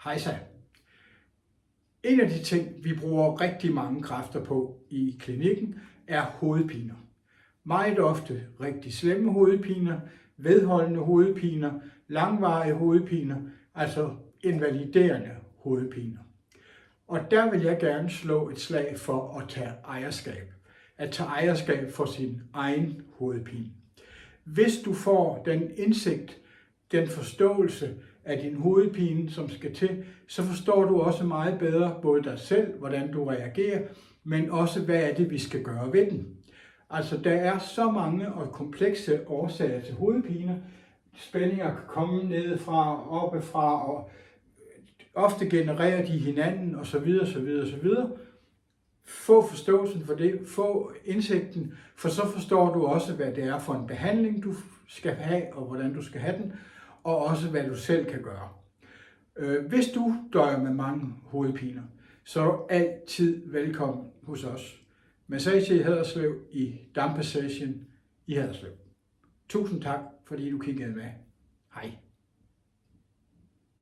Hejsa. En af de ting, vi bruger rigtig mange kræfter på i klinikken, er hovedpiner. Meget ofte rigtig slemme hovedpiner, vedholdende hovedpiner, langvarige hovedpiner, altså invaliderende hovedpiner. Og der vil jeg gerne slå et slag for at tage ejerskab. At tage ejerskab for sin egen hovedpine. Hvis du får den indsigt, den forståelse af din hovedpine, som skal til, så forstår du også meget bedre både dig selv, hvordan du reagerer, men også hvad er det, vi skal gøre ved den. Altså der er så mange og komplekse årsager til hovedpiner. Spændinger kan komme nedefra, oppefra, og ofte genererer de hinanden osv. osv. Få forståelsen for det, få indsigten, for så forstår du også, hvad det er for en behandling, du skal have, og hvordan du skal have den, og også hvad du selv kan gøre. Hvis du døjer med mange hovedpiner, så er du altid velkommen hos os. Massage i Haderslev i Dampassagen i Haderslev. Tusind tak, fordi du kiggede med. Hej.